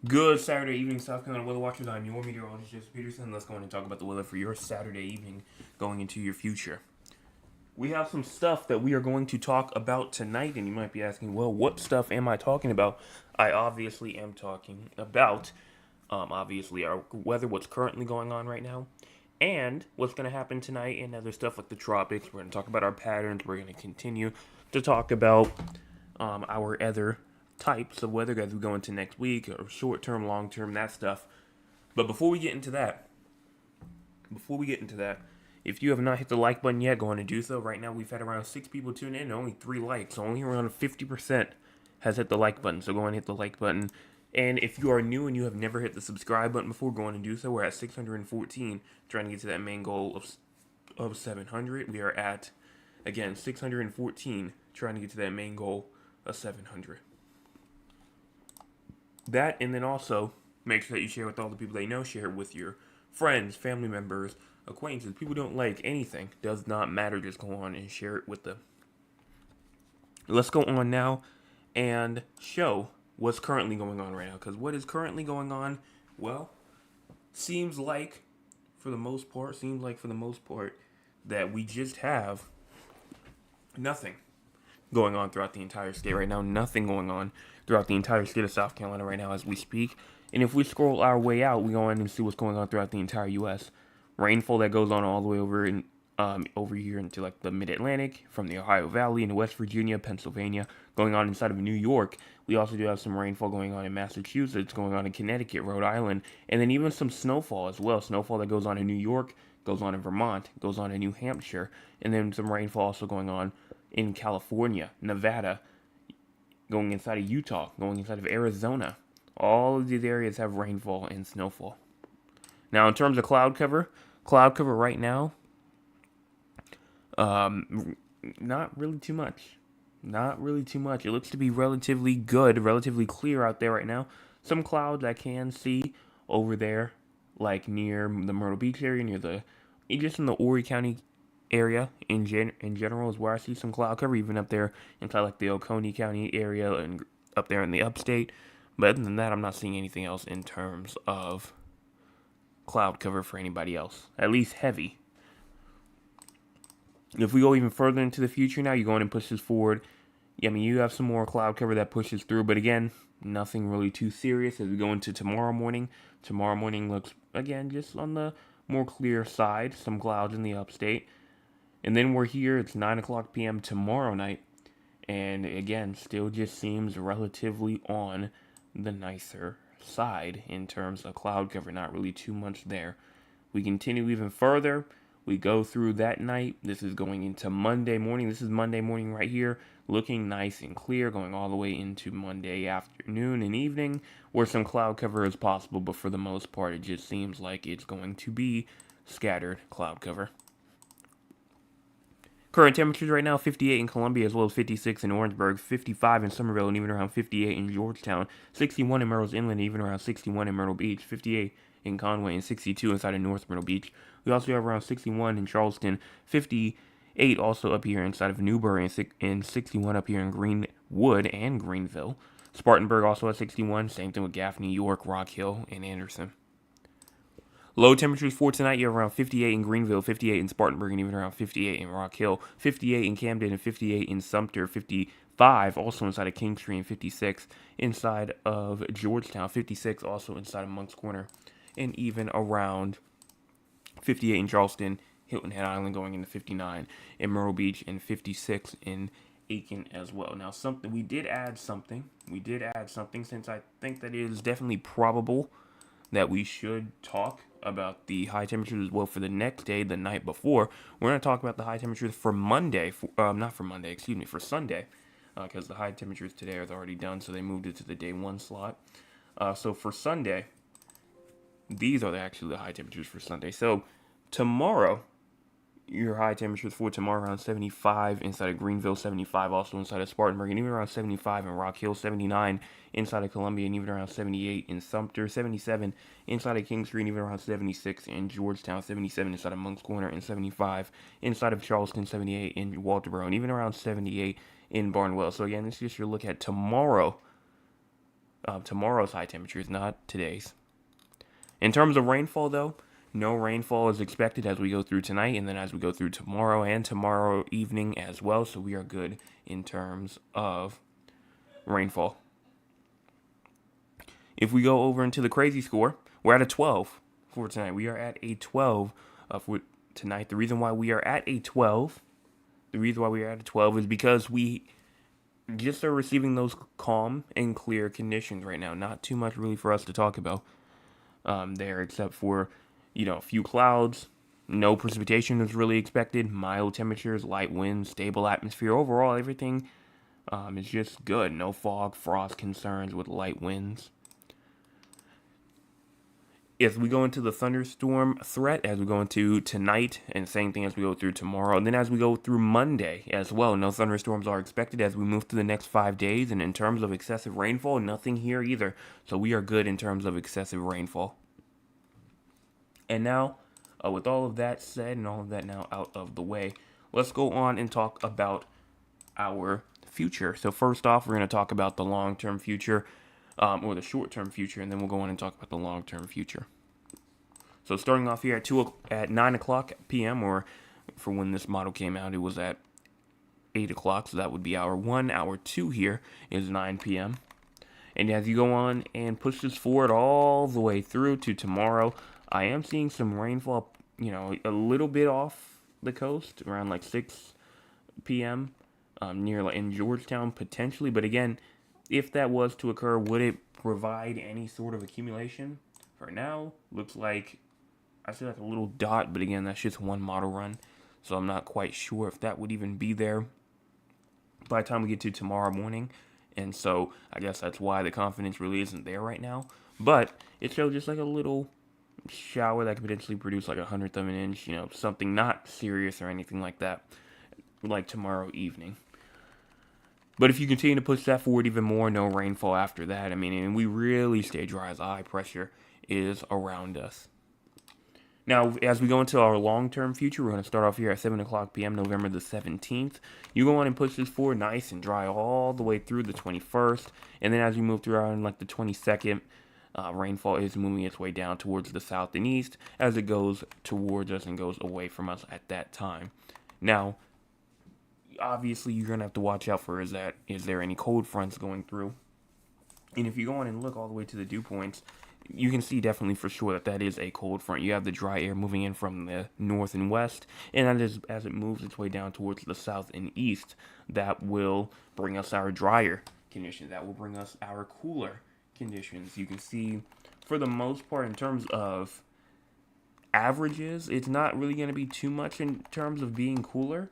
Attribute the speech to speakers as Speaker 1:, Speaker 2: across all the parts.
Speaker 1: Good Saturday evening, South Carolina Weather Watchers. I'm your meteorologist, Joseph Peterson. Let's go on and talk about the weather for your Saturday evening going into your future. We have some stuff that we are going to talk about tonight, and you might be asking, well, what stuff am I talking about? I obviously am talking about, obviously, our weather, what's currently going on right now, and what's going to happen tonight, and other stuff like the tropics. We're going to talk about our patterns. We're going to continue to talk about our other types of weather as we go into next week, or short term, long term, that stuff. But before we get into that, if you have not hit the like button yet, go on and do so. Right now, we've had around 6 people tune in and only 3 likes. So only around 50% has hit the like button. So go on and hit the like button. And if you are new and you have never hit the subscribe button before, go on and do so. We're at 614, trying to get to that main goal of 700. We are at, again, 614, trying to get to that main goal of 700. That, and then also, make sure that you share with all the people they know. Share it with your friends, family members, acquaintances. People don't like anything. Does not matter. Just go on and share it with them. Let's go on now and show what's currently going on right now. Because what is currently going on, well, seems like for the most part, that we just have nothing going on throughout the entire state right now. Nothing going on throughout the entire state of South Carolina right now as we speak. And if we scroll our way out, we go in and see what's going on throughout the entire U.S. Rainfall that goes on all the way over here into like the Mid-Atlantic, from the Ohio Valley into West Virginia, Pennsylvania, going on inside of New York. We also do have some rainfall going on in Massachusetts, going on in Connecticut, Rhode Island, and then even some snowfall as well. Snowfall that goes on in New York, goes on in Vermont, goes on in New Hampshire, and then some rainfall also going on in California, Nevada, going inside of Utah, going inside of Arizona. All of these areas have rainfall and snowfall. Now, in terms of cloud cover right now, not really too much. It looks to be relatively good, relatively clear out there right now. Some clouds I can see over there, like near the Myrtle Beach area, just in the Horry County area in general is where I see some cloud cover, even up there inside like the Oconee County area and up there in the upstate. But other than that, I'm not seeing anything else in terms of cloud cover for anybody else, at least heavy. If we go even further into the future now, you go in and push this forward. I mean, you have some more cloud cover that pushes through, but again, nothing really too serious as we go into tomorrow morning. Tomorrow morning looks, again, just on the more clear side. Some clouds in the upstate. And then we're here. It's 9 o'clock p.m. tomorrow night. And again, still just seems relatively on the nicer side in terms of cloud cover. Not really too much there. We continue even further. We go through that night. This is going into Monday morning. This is Monday morning right here, looking nice and clear, going all the way into Monday afternoon and evening, where some cloud cover is possible, but for the most part, it just seems like it's going to be scattered cloud cover. Current temperatures right now, 58 in Columbia as well as 56 in Orangeburg, 55 in Somerville and even around 58 in Georgetown, 61 in Myrtle's Inland, even around 61 in Myrtle Beach, 58 in Conway and 62 inside of North Myrtle Beach. We also have around 61 in Charleston, 58 also up here inside of Newbury and 61 up here in Greenwood and Greenville. Spartanburg also at 61, same thing with Gaffney, York, Rock Hill, and Anderson. Low temperatures for tonight, you have around 58 in Greenville, 58 in Spartanburg, and even around 58 in Rock Hill, 58 in Camden, and 58 in Sumter, 55 also inside of Kingstree, and 56 inside of Georgetown, 56 also inside of Moncks Corner, and even around 58 in Charleston, Hilton Head Island going into 59 in Myrtle Beach, and 56 in Aiken as well. Now, we did add something since I think that it is definitely probable that we should talk about the high temperatures as well for the next day, the night before. We're going to talk about the high temperatures for for Sunday, because the high temperatures today are already done, so they moved it to the day one slot. So for Sunday, these are actually the high temperatures for Sunday. So tomorrow, your high temperatures for tomorrow around 75 inside of Greenville, 75 also inside of Spartanburg, and even around 75 in Rock Hill, 79 inside of Columbia, and even around 78 in Sumter, 77 inside of Kingstree, and even around 76 in Georgetown, 77 inside of Moncks Corner, and 75 inside of Charleston, 78 in Walterboro, and even around 78 in Barnwell. So again, this is just your look at tomorrow's high temperatures, not today's. In terms of rainfall, though, no rainfall is expected as we go through tonight, and then as we go through tomorrow and tomorrow evening as well, so we are good in terms of rainfall. If we go over into the crazy score, we're at a 12 for tonight. We are at a 12 for tonight. The reason why we are at a 12 is because we just are receiving those calm and clear conditions right now. Not too much really for us to talk about there, except for a few clouds, no precipitation is really expected, mild temperatures, light winds, stable atmosphere. Overall, everything is just good. No fog, frost concerns with light winds. As we go into the thunderstorm threat, as we go into tonight, and same thing as we go through tomorrow, and then as we go through Monday as well, no thunderstorms are expected as we move through the next 5 days, and in terms of excessive rainfall, nothing here either. So we are good in terms of excessive rainfall. And now, with all of that said and all of that now out of the way, let's go on and talk about our future. So first off, we're going to talk about the long-term future, or the short-term future, and then we'll go on and talk about the long-term future. So starting off here at 9 o'clock p.m., or for when this model came out, it was at 8 o'clock, so that would be hour 1. Hour 2 here is 9 p.m. And as you go on and push this forward all the way through to tomorrow, I am seeing some rainfall, a little bit off the coast, around like 6 p.m., near in Georgetown potentially. But again, if that was to occur, would it provide any sort of accumulation? For now, looks like I see like a little dot, but again, that's just one model run, so I'm not quite sure if that would even be there by the time we get to tomorrow morning. And so I guess that's why the confidence really isn't there right now. But it shows just like a little shower that could potentially produce like 1/100 of an inch, something not serious or anything like that, like tomorrow evening. But if you continue to push that forward even more, no rainfall after that, and we really stay dry as the high pressure is around us. Now, as we go into our long-term future, we're going to start off here at 7 o'clock p.m., November the 17th. You go on and push this forward nice and dry all the way through the 21st. And then as you move through on like the 22nd, rainfall is moving its way down towards the south and east as it goes towards us and goes away from us at that time. Now, obviously, you're going to have to watch out for is there any cold fronts going through. And if you go on and look all the way to the dew points, you can see definitely for sure that that is a cold front. You have the dry air moving in from the north and west, and that is as it moves its way down towards the south and east, that will bring us our drier conditions. That will bring us our cooler conditions. You can see, for the most part, in terms of averages, it's not really going to be too much in terms of being cooler.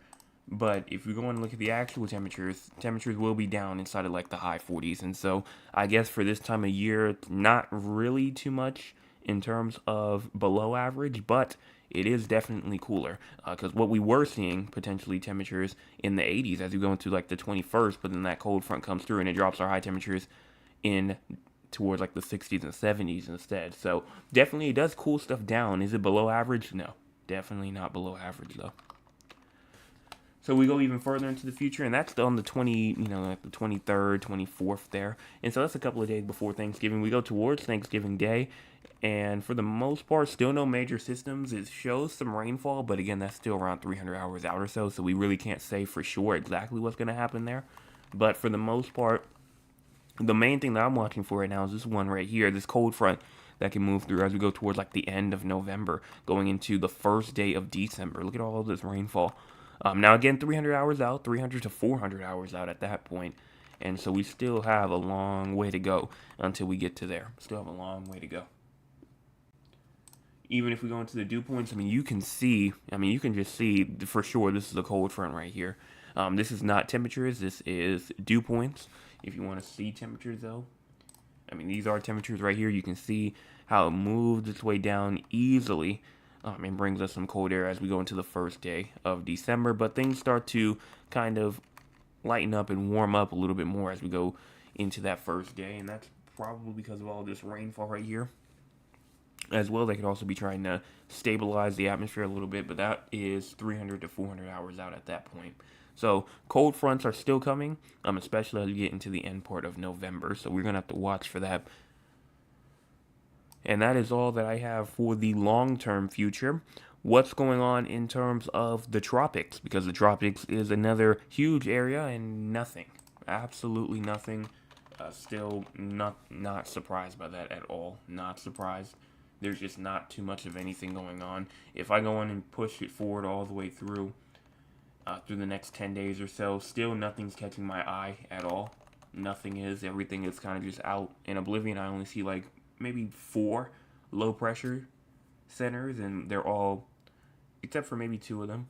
Speaker 1: But if we go and look at the actual temperatures will be down inside of like the high 40s. And so I guess for this time of year, it's not really too much in terms of below average, but it is definitely cooler. Because what we were seeing, potentially temperatures in the 80s as we go into like the 21st, but then that cold front comes through and it drops our high temperatures in towards like the 60s and 70s instead. So definitely it does cool stuff down. Is it below average? No, definitely not below average though. So we go even further into the future, and that's on the like the 23rd, 24th there. And so that's a couple of days before Thanksgiving. We go towards Thanksgiving Day, and for the most part, still no major systems. It shows some rainfall, but again, that's still around 300 hours out or so we really can't say for sure exactly what's going to happen there. But for the most part, the main thing that I'm watching for right now is this one right here, this cold front that can move through as we go towards like the end of November, going into the first day of December. Look at all of this rainfall. Now again, 300 hours out, 300 to 400 hours out at that point, and so we still have a long way to go until we get to there. Still have a long way to go. Even if we go into the dew points, you can see, you can just see for sure this is a cold front right here. This is not temperatures, this is dew points. If you want to see temperatures though, these are temperatures right here. You can see how it moves its way down easily and brings us some cold air as we go into the first day of December. But things start to kind of lighten up and warm up a little bit more as we go into that first day. And that's probably because of all this rainfall right here. As well, they could also be trying to stabilize the atmosphere a little bit, but that is 300 to 400 hours out at that point. So cold fronts are still coming, especially as we get into the end part of November. So we're going to have to watch for that. And that is all that I have for the long-term future. What's going on in terms of the tropics? Because the tropics is another huge area and nothing. Absolutely nothing. Still not surprised by that at all. Not surprised. There's just not too much of anything going on. If I go on and push it forward all the way through the next 10 days or so, still nothing's catching my eye at all. Nothing is. Everything is kind of just out in oblivion. I only see like maybe 4 low pressure centers, and they're all, except for maybe 2 of them,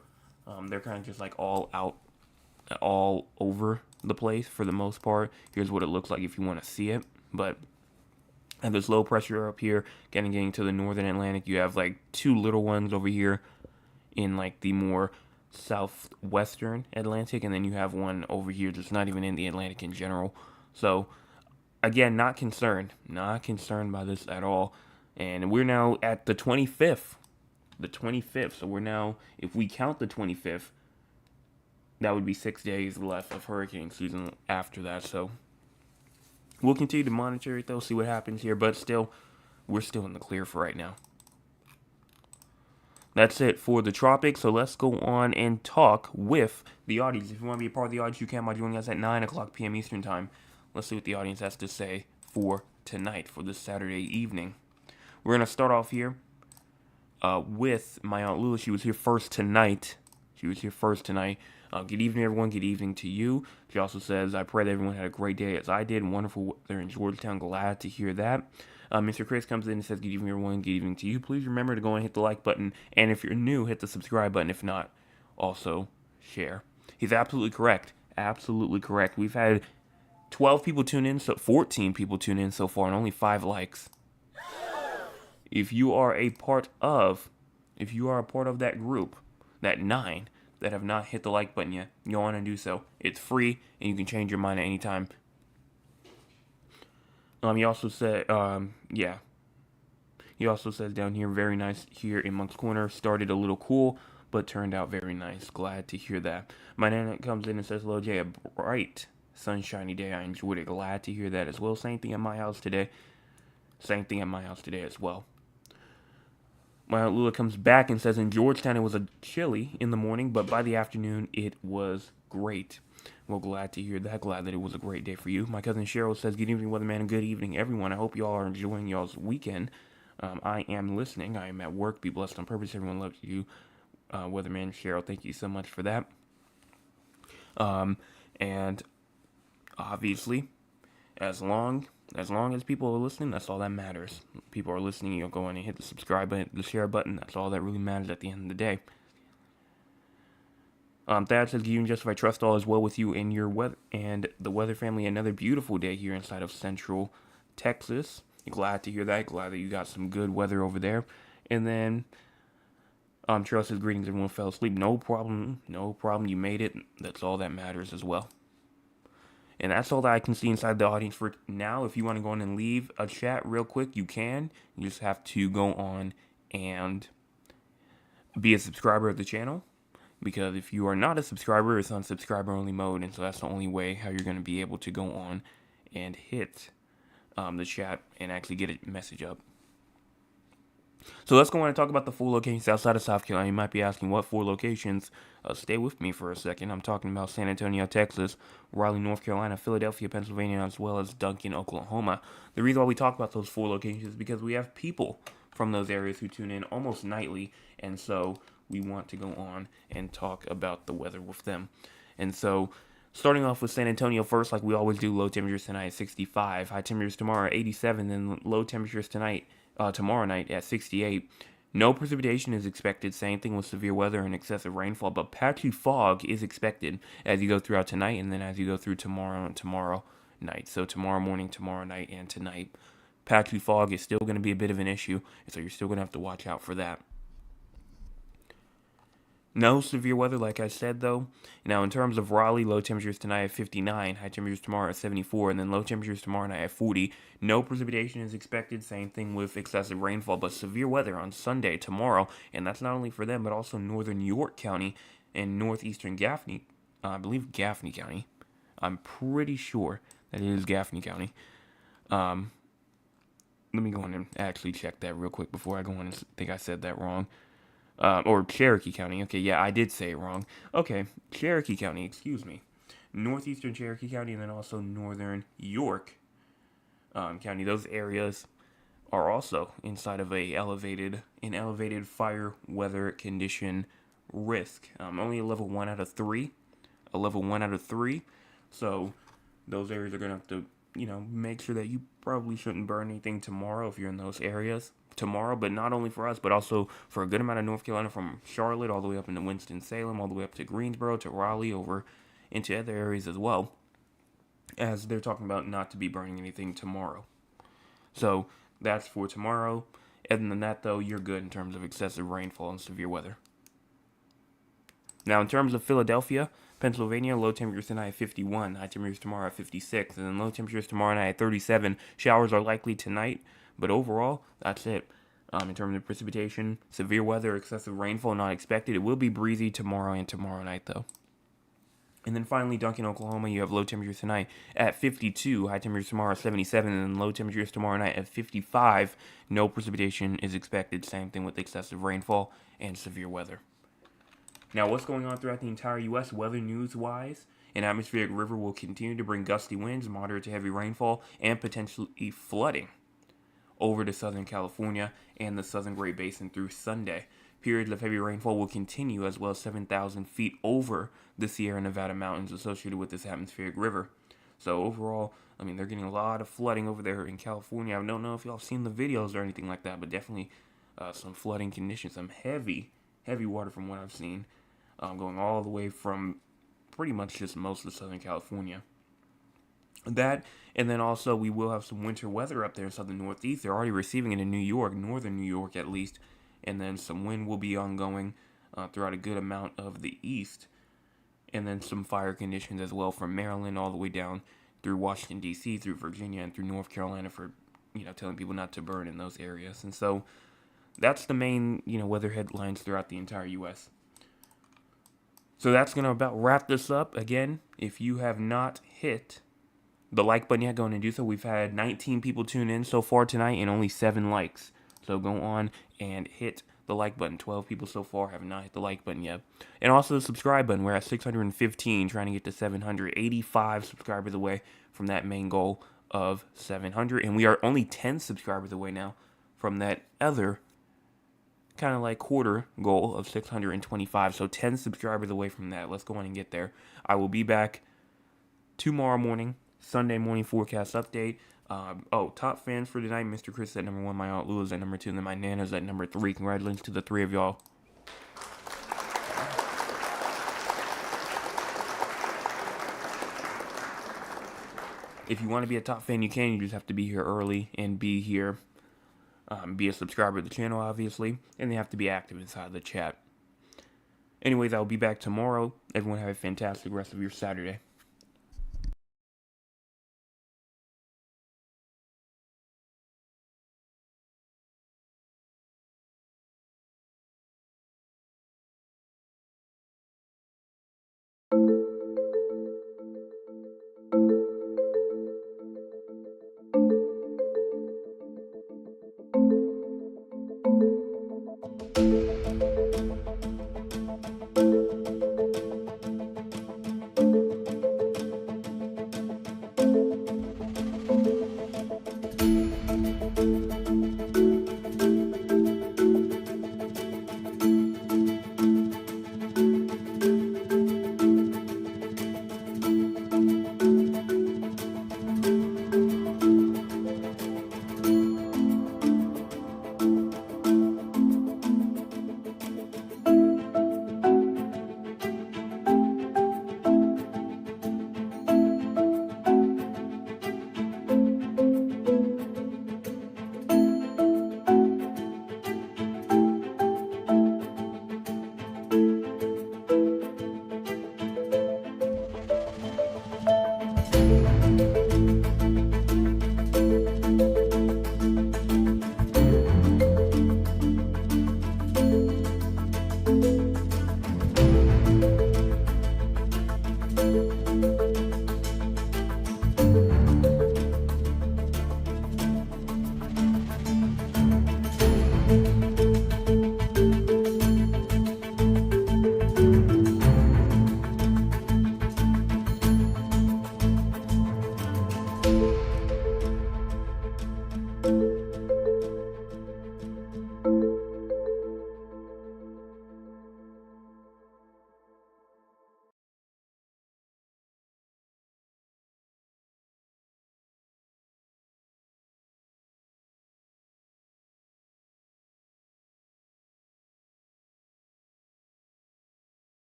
Speaker 1: they're kind of just like all out, all over the place for the most part. Here's what it looks like if you want to see it. But and there's low pressure up here, getting to the northern Atlantic. You have like 2 little ones over here in like the more southwestern Atlantic, and then you have one over here that's not even in the Atlantic in general. So again, not concerned by this at all. And we're now at the 25th. So we're now, if we count the 25th, that would be 6 days left of hurricane season after that. So we'll continue to monitor it though, see what happens here. But still, we're still in the clear for right now. That's it for the tropics. So let's go on and talk with the audience. If you want to be a part of the audience, you can by joining us at 9 o'clock p.m. Eastern Time. Let's see what the audience has to say for tonight, for this Saturday evening. We're going to start off here with my Aunt Lula. She was here first tonight. Good evening, everyone. Good evening to you. She also says, I pray that everyone had a great day as I did. Wonderful weather in Georgetown. Glad to hear that. Mr. Chris comes in and says, good evening, everyone. Good evening to you. Please remember to go and hit the like button. And if you're new, hit the subscribe button. If not, also share. He's absolutely correct. Absolutely correct. We've had 12 people tune in, so 14 people tune in so far, and only 5 likes. If you are a part of that group, that 9 that have not hit the like button yet, go on and do so. It's free, and you can change your mind at any time. He also said, He also says down here, very nice here in Monk's Corner. Started a little cool, but turned out very nice. Glad to hear that. My nana comes in and says, hello, Jay, a bright, sunshiny day. I enjoyed it. Glad to hear that as well. Same thing at my house today. As well. My Aunt Lula comes back and says in Georgetown it was a chilly in the morning, but by the afternoon it was great. Well, glad to hear that. Glad that it was a great day for you. My cousin Cheryl says, good evening, weatherman, and good evening, everyone. I hope y'all are enjoying y'all's weekend. I am listening. I am at work. Be blessed on purpose. Everyone loves you. Weatherman Cheryl, thank you so much for that. And obviously, as long as people are listening, that's all that matters. People are listening, you'll go in and hit the subscribe button, the share button. That's all that really matters at the end of the day. Thad says, Gideon Justify, trust all is well with you and your weather and the weather family. Another beautiful day here inside of Central Texas. Glad to hear that. Glad that you got some good weather over there. And then Cheryl says, greetings, everyone fell asleep. No problem. You made it. That's all that matters as well. And that's all that I can see inside the audience for now. If you want to go on and leave a chat real quick, you can. You just have to go on and be a subscriber of the channel. Because if you are not a subscriber, it's on subscriber only mode. And so that's the only way how you're going to be able to go on and hit the chat and actually get a message up. So let's go on and talk about the 4 locations outside of South Carolina. You might be asking what 4 locations. Stay with me for a second. I'm talking about San Antonio, Texas, Raleigh, North Carolina, Philadelphia, Pennsylvania, as well as Duncan, Oklahoma. The reason why we talk about those 4 locations is because we have people from those areas who tune in almost nightly. And so we want to go on and talk about the weather with them. And so starting off with San Antonio first, like we always do, low temperatures tonight at 65, high temperatures tomorrow at 87, then low temperatures tomorrow night at 68. No precipitation is expected. Same thing with severe weather and excessive rainfall, but patchy fog is expected as you go throughout tonight and then as you go through tomorrow night. So tomorrow morning, tomorrow night, and tonight. Patchy fog is still going to be a bit of an issue, so you're still going to have to watch out for that. No severe weather, like I said, though. Now, in terms of Raleigh, low temperatures tonight at 59, high temperatures tomorrow at 74, and then low temperatures tomorrow night at 40. No precipitation is expected. Same thing with excessive rainfall, but severe weather on Sunday, tomorrow, and that's not only for them, but also northern York County and northeastern Gaffney. I believe Gaffney County. I'm pretty sure that it is Gaffney County. Let me go on and actually check that real quick before I go on and think I said that wrong. Or Cherokee County. Okay, yeah, I did say it wrong. Okay, Cherokee County, excuse me. Northeastern Cherokee County and then also northern York County. Those areas are also inside of an elevated fire weather condition risk. Only a level 1 out of 3. A level 1 out of 3. So those areas are going to have to, make sure that you probably shouldn't burn anything tomorrow if you're in those areas. Tomorrow, but not only for us, but also for a good amount of North Carolina, from Charlotte all the way up into Winston-Salem, all the way up to Greensboro, to Raleigh, over into other areas as well, as they're talking about not to be burning anything tomorrow. So that's for tomorrow. Other than that, though, you're good in terms of excessive rainfall and severe weather. Now, in terms of Philadelphia, Pennsylvania, low temperatures tonight at 51, high temperatures tomorrow at 56, and then low temperatures tomorrow night at 37. Showers are likely tonight. But overall, that's it. In terms of precipitation, severe weather, excessive rainfall not expected. It will be breezy tomorrow and tomorrow night, though. And then finally, Duncan, Oklahoma, you have low temperatures tonight at 52, high temperatures tomorrow at 77, and then low temperatures tomorrow night at 55. No precipitation is expected. Same thing with excessive rainfall and severe weather. Now, what's going on throughout the entire U.S. weather news-wise? An atmospheric river will continue to bring gusty winds, moderate to heavy rainfall, and potentially flooding over to Southern California and the Southern Great Basin through Sunday. Periods of heavy rainfall will continue, as well as 7,000 feet over the Sierra Nevada mountains associated with this atmospheric river. So overall, they're getting a lot of flooding over there in California. I don't know if y'all have seen the videos or anything like that, but definitely some flooding conditions, some heavy water from what I've seen, going all the way from pretty much just most of Southern California. That, and then also we will have some winter weather up there in southern Northeast. They're already receiving it in New York, northern New York at least, and then some wind will be ongoing throughout a good amount of the east, and then some fire conditions as well from Maryland all the way down through Washington, D.C., through Virginia, and through North Carolina for, telling people not to burn in those areas. And so that's the main, weather headlines throughout the entire U.S. So that's going to about wrap this up. Again, if you have not hit the like button yet, go on and do so. We've had 19 people tune in so far tonight and only 7 likes. So go on and hit the like button. 12 people so far have not hit the like button yet. And also the subscribe button. We're at 615, trying to get to 785 subscribers away from that main goal of 700. And we are only 10 subscribers away now from that other kind of like quarter goal of 625. So 10 subscribers away from that. Let's go on and get there. I will be back tomorrow morning, Sunday morning forecast update. Top fans for tonight, Mr. Chris at number 1, my Aunt Lou is at number 2, and then my Nana's at number 3. Congratulations to the 3 of y'all. If you want to be a top fan, you can. You just have to be here early and be here. Be a subscriber to the channel, obviously, and they have to be active inside the chat. Anyways, I'll be back tomorrow. Everyone have a fantastic rest of your Saturday.